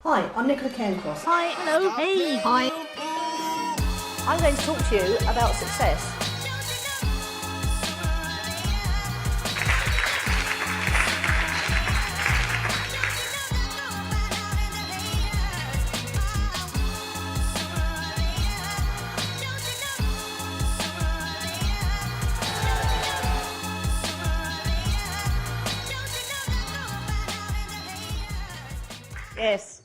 Hi, I'm Nicola Cairncross. Hi, hello, hey, hi. I'm going to talk to you about success. Yes.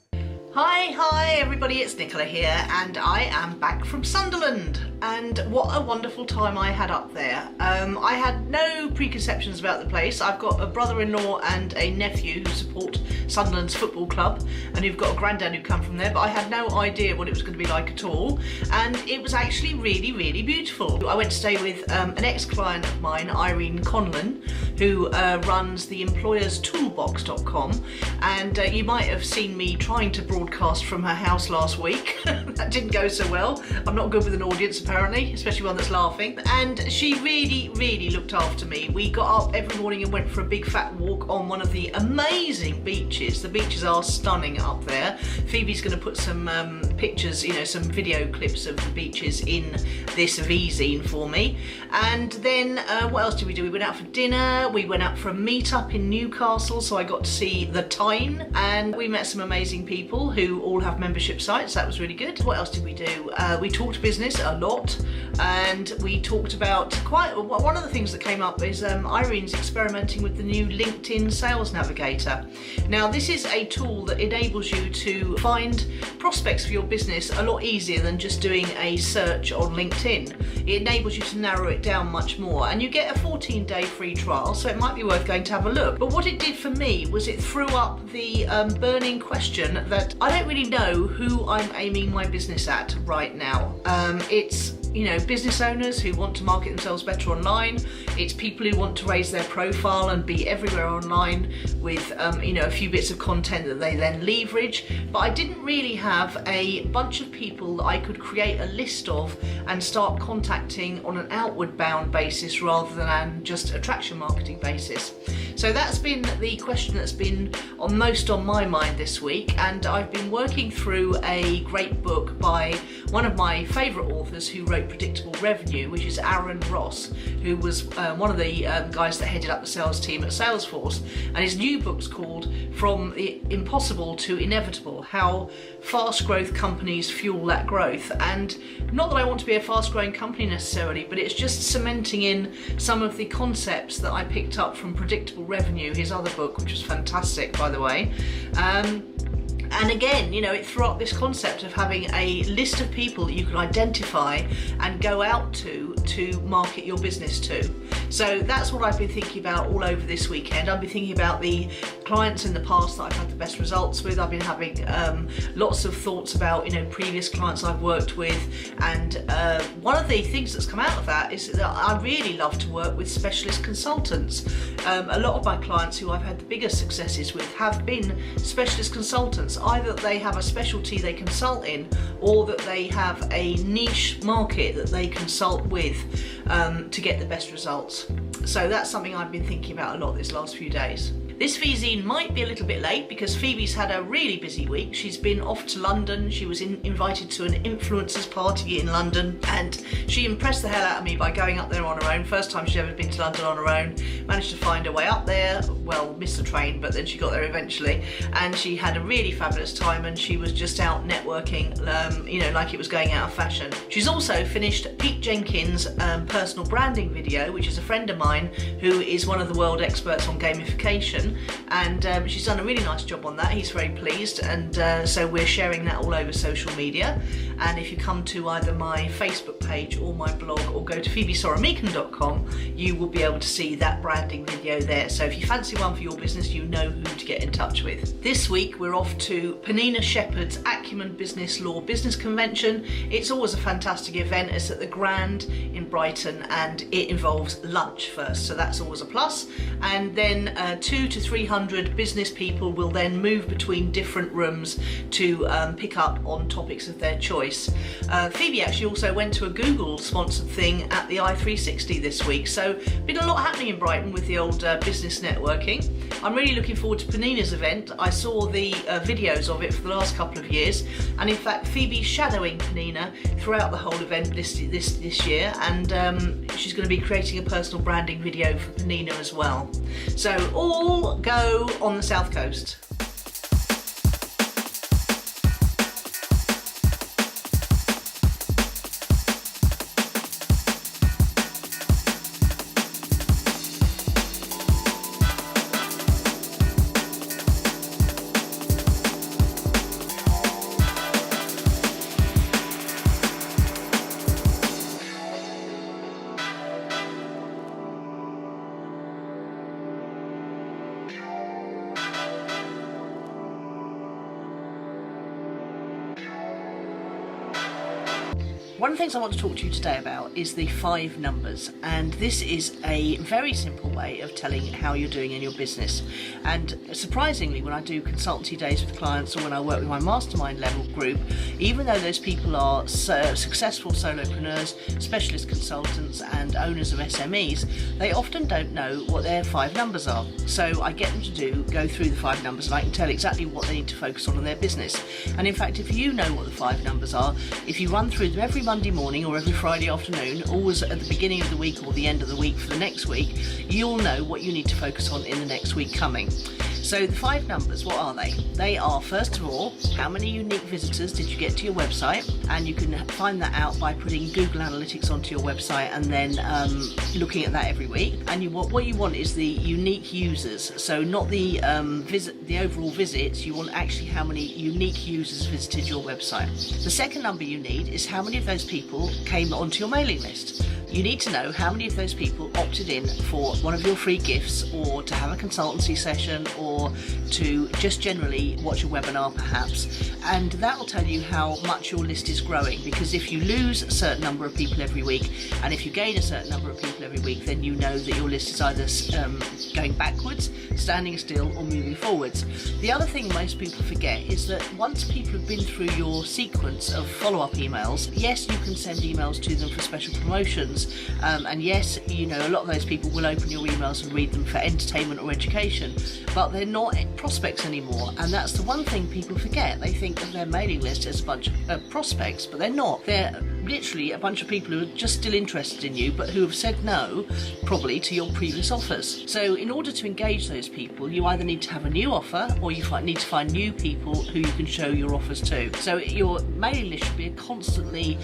Hi everybody, it's Nicola here and I am back from Sunderland, and what a wonderful time I had up there. I had no preconceptions about the place. I've got a brother-in-law and a nephew who support Sunderland's football club and who've got a granddad who come from there, but I had no idea what it was going to be like at all, and it was actually really beautiful. I went to stay with an ex-client of mine, Irene Conlon, who runs the employerstoolbox.com, and you might have seen me trying to broadcast from her house last week. That didn't go so well. I'm not good with an audience apparently, especially one that's laughing, and she really looked after me. We got up every morning and went for a big fat walk on one of the amazing beaches. The beaches are stunning up there. Phoebe's going to put some pictures, you know, some video clips of the beaches in this Vzine for me. And then what else did we do? We went out for dinner, we went out for a meet-up in Newcastle, so I got to see the Tyne, and we met some amazing people who all have membership sites. That was really good. What else did we do? We talked business a lot, and we talked about one of the things that came up is Irene's experimenting with the new LinkedIn Sales Navigator. Now this is a tool that enables you to find prospects for your business a lot easier than just doing a search on LinkedIn. It enables you to narrow it down much more, and you get a 14-day free trial, so it might be worth going to have a look. But what it did for me was it threw up the burning question that I don't really know who I'm aiming my business at right now. It's, you know, business owners who want to market themselves better online. It's people who want to raise their profile and be everywhere online with, you know, a few bits of content that they then leverage. But I didn't really have a bunch of people that I could create a list of and start contacting on an outward bound basis rather than just attraction marketing basis. So that's been the question that's been most on my mind this week, and I've been working through a great book by one of my favourite authors who wrote Predictable Revenue, which is Aaron Ross, who was one of the guys that headed up the sales team at Salesforce, and his new book's called From the Impossible to Inevitable: How Fast Growth Companies Fuel That Growth. And not that I want to be a fast growing company necessarily, but it's just cementing in some of the concepts that I picked up from Predictable Revenue, his other book, which was fantastic by the way. And again, you know, it threw up this concept of having a list of people that you can identify and go out to market your business to. So that's what I've been thinking about all over this weekend. I've been thinking about the clients in the past that I've had the best results with. I've been having lots of thoughts about, you know, previous clients I've worked with, and one of the things that's come out of that is that I really love to work with specialist consultants. A lot of my clients who I've had the biggest successes with have been specialist consultants. Either they have a specialty they consult in, or that they have a niche market that they consult with to get the best results. So that's something I've been thinking about a lot this last few days. This Vzine might be a little bit late because Phoebe's had a really busy week. She's been off to London. She was invited to an influencers party in London, and she impressed the hell out of me by going up there on her own. First time she'd ever been to London on her own. Managed to find her way up there. Well, missed the train, but then she got there eventually, and she had a really fabulous time, and she was just out networking, you know, like it was going out of fashion. She's also finished Pete Jenkins' personal branding video, which is a friend of mine who is one of the world experts on gamification. And she's done a really nice job on that. He's very pleased, and so we're sharing that all over social media. And if you come to either my Facebook page or my blog, or go to Soremekun.com, you will be able to see that branding video there. So if you fancy one for your business, you know who to get in touch with. This week we're off to Penina Shepherd's Acumen Business Law Business Convention. It's always a fantastic event. It's at the Grand in Brighton, and it involves lunch first, so that's always a plus. And then 200 to 300 business people will then move between different rooms to pick up on topics of their choice. Phoebe actually also went to a Google sponsored thing at the i360 this week, so been a lot happening in Brighton with the old business networking. working. I'm really looking forward to Panina's event. I saw the videos of it for the last couple of years, and in fact Phoebe's shadowing Panina throughout the whole event this year, and she's going to be creating a personal branding video for Panina as well. So all go on the South Coast. One of the things I want to talk to you today about is the 5 numbers, and this is a very simple way of telling how you're doing in your business. And surprisingly, when I do consultancy days with clients or when I work with my mastermind level group, even though those people are successful solopreneurs, specialist consultants and owners of SMEs, they often don't know what their 5 numbers are. So I get them to go through the 5 numbers, and I can tell exactly what they need to focus on in their business. And in fact, if you know what the 5 numbers are, if you run through them every Monday morning or every Friday afternoon, always at the beginning of the week or the end of the week for the next week, you'll know what you need to focus on in the next week coming. So the 5 numbers, what are they? They are, first of all, how many unique visitors did you get to your website? And you can find that out by putting Google Analytics onto your website and then looking at that every week. And what you want is the unique users. So not the overall visits, you want actually how many unique users visited your website. The second number you need is how many of those people came onto your mailing list. You need to know how many of those people opted in for one of your free gifts, or to have a consultancy session, or to just generally watch a webinar perhaps, and that will tell you how much your list is growing. Because if you lose a certain number of people every week, and if you gain a certain number of people every week, then you know that your list is either going backwards, standing still, or moving forwards. The other thing most people forget is that once people have been through your sequence of follow-up emails, yes, you can send emails to them for special promotions, and yes, you know, a lot of those people will open your emails and read them for entertainment or education, but they're not prospects anymore. And that's the one thing people forget. They think of their mailing list as a bunch of prospects, but they're not. They're literally a bunch of people who are just still interested in you, but who have said no probably to your previous offers. So in order to engage those people, you either need to have a new offer, or you need to find new people who you can show your offers to. So your mailing list should be a constantly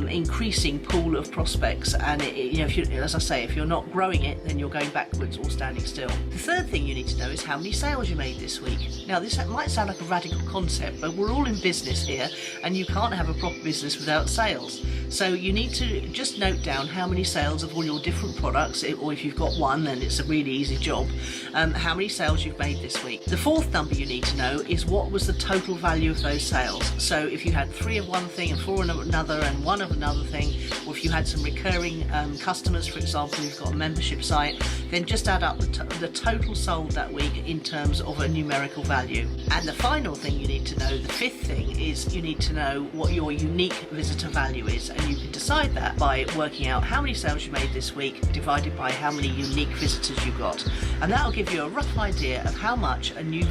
increasing pool of prospects, and as I say, if you're not growing it, then you're going backwards or standing still. The third thing you need to know is how many sales you made this week. Now this might sound like a radical concept, but we're all in business here, and you can't have a proper business without sales. So you need to just note down how many sales of all your different products, or if you've got one, then it's a really easy job, how many sales you've made this week. The fourth number you need to know is what was the total value of those sales. So if you had 3 of one thing and 4 of another and 1 of another thing, or if you had some recurring customers, for example, you've got a membership site, then just add up the total sold that week in terms of a numerical value. And the final thing you need to know, the fifth thing, is you need to know what your unique visitor value is, and you can decide that by working out how many sales you made this week divided by how many unique visitors you got, and that will give you a rough idea of how much a new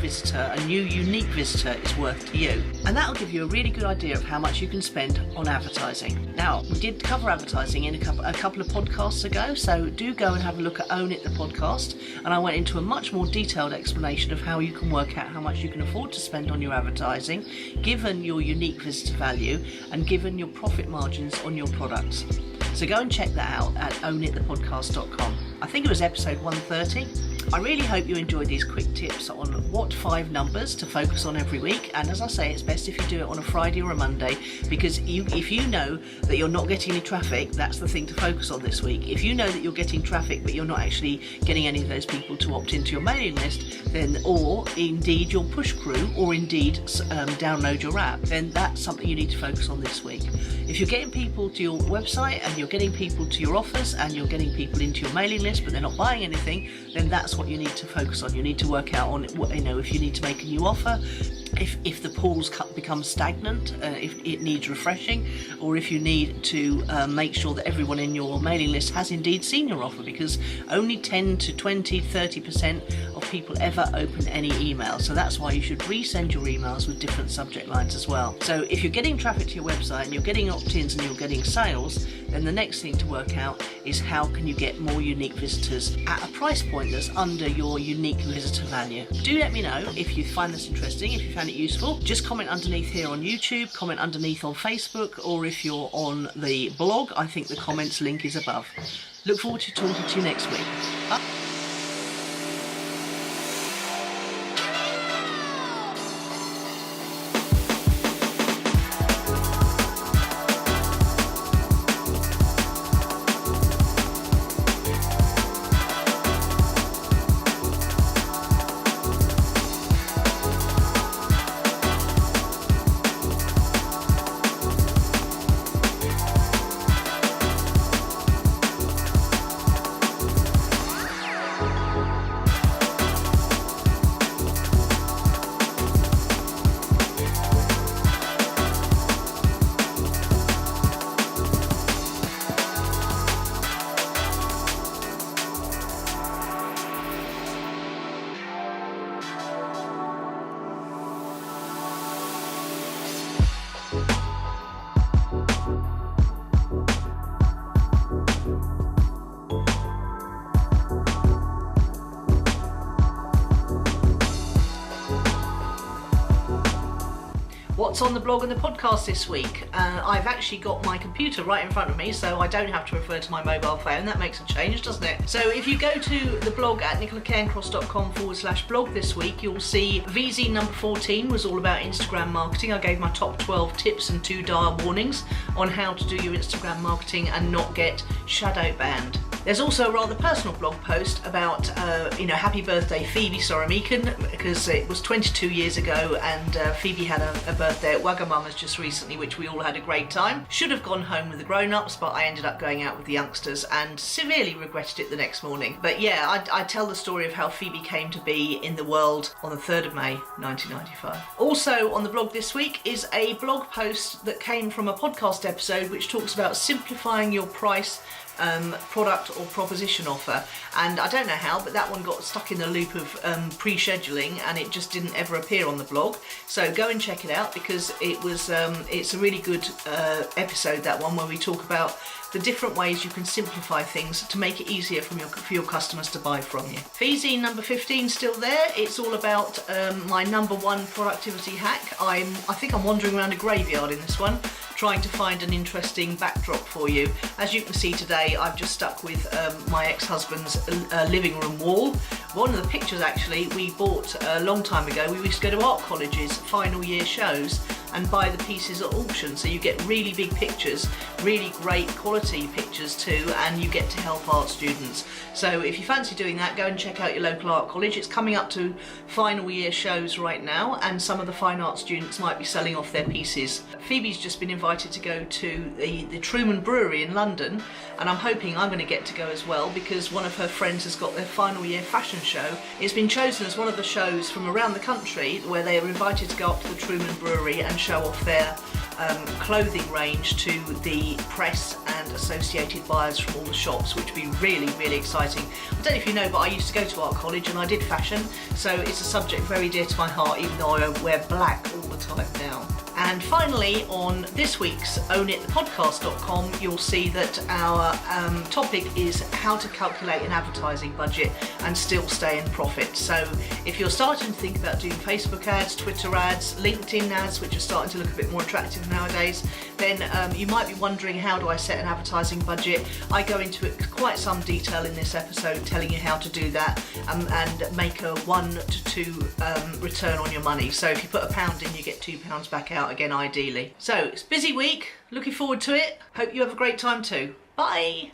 unique visitor is worth to you, and that will give you a really good idea of how much you can spend on advertising. Now, we did cover advertising in a couple of podcasts ago, so do go and have a look at Own It, the podcast, and I went into a much more detailed explanation of how you can work out how much you can afford to spend on your advertising, given your unique visitor value and given your profit margins on your products. So go and check that out at ownitthepodcast.com. I think it was episode 130. I really hope you enjoyed these quick tips on what 5 numbers to focus on every week, and as I say, it's best if you do it on a Friday or a Monday, because if you know that you're not getting any traffic, that's the thing to focus on this week. If you know that you're getting traffic but you're not actually getting any of those people to opt into your mailing list, then, or indeed your push crew, or indeed download your app, then that's something you need to focus on this week. If you're getting people to your website and you're getting people to your offers and you're getting people into your mailing list but they're not buying anything, then that's what you need to focus on. You need to work out on, if you need to make a new offer, if the pools become stagnant, if it needs refreshing, or if you need to make sure that everyone in your mailing list has indeed seen your offer, because only 10 to 20, 30% of people ever open any email. So that's why you should resend your emails with different subject lines as well. So if you're getting traffic to your website and you're getting opt-ins and you're getting sales, then the next thing to work out is how can you get more unique visitors at a price point that's under your unique visitor value. Do let me know if you find this interesting, if you found it useful. Just comment underneath here on YouTube, comment underneath on Facebook, or if you're on the blog, I think the comments link is above. Look forward to talking to you next week. Bye. What's on the blog and the podcast this week? I've actually got my computer right in front of me, so I don't have to refer to my mobile phone. That makes a change, doesn't it? So if you go to the blog at nicolacairncross.com/blog this week, you'll see Vzine number 14 was all about Instagram marketing. I gave my top 12 tips and 2 dire warnings on how to do your Instagram marketing and not get shadow banned. There's also a rather personal blog post about, happy birthday Phoebe Soremekun, because it was 22 years ago and Phoebe had a birthday at Wagamama's just recently, which we all had a great time. Should have gone home with the grown-ups, but I ended up going out with the youngsters and severely regretted it the next morning. But yeah, I tell the story of how Phoebe came to be in the world on the 3rd of May 1995. Also on the blog this week is a blog post that came from a podcast episode which talks about simplifying your price product or proposition offer, and I don't know how, but that one got stuck in the loop of pre-scheduling and it just didn't ever appear on the blog. So go and check it out, because it's a really good episode, that one, where we talk about the different ways you can simplify things to make it easier for your customers to buy from you. Vzine number 15 still there. It's all about my number 1 productivity hack. I think I'm wandering around a graveyard in this one, trying to find an interesting backdrop for you. As you can see today, I've just stuck with my ex-husband's living room wall. One of the pictures actually we bought a long time ago. We used to go to art colleges, final year shows, and buy the pieces at auction, so you get really big pictures, really great quality pictures too, and you get to help art students. So if you fancy doing that, go and check out your local art college. It's coming up to final year shows right now, and some of the fine art students might be selling off their pieces. Phoebe's just been invited to go to the Truman Brewery in London, and I'm hoping I'm going to get to go as well, because one of her friends has got their final year fashion show. It's been chosen as one of the shows from around the country where they are invited to go up to the Truman Brewery and show off their clothing range to the press and associated buyers from all the shops, which would be really, really exciting. I don't know if you know, but I used to go to art college and I did fashion, so it's a subject very dear to my heart, even though I wear black all the time now. And finally, on this week's ownitthepodcast.com, you'll see that our topic is how to calculate an advertising budget and still stay in profit. So if you're starting to think about doing Facebook ads, Twitter ads, LinkedIn ads, which are starting to look a bit more attractive nowadays, then you might be wondering, how do I set an advertising budget? I go into it quite some detail in this episode, telling you how to do that and make a 1 to 2 return on your money. So if you put £1 in, you get £2 back out again, ideally. So it's a busy week, looking forward to it. Hope you have a great time too. Bye.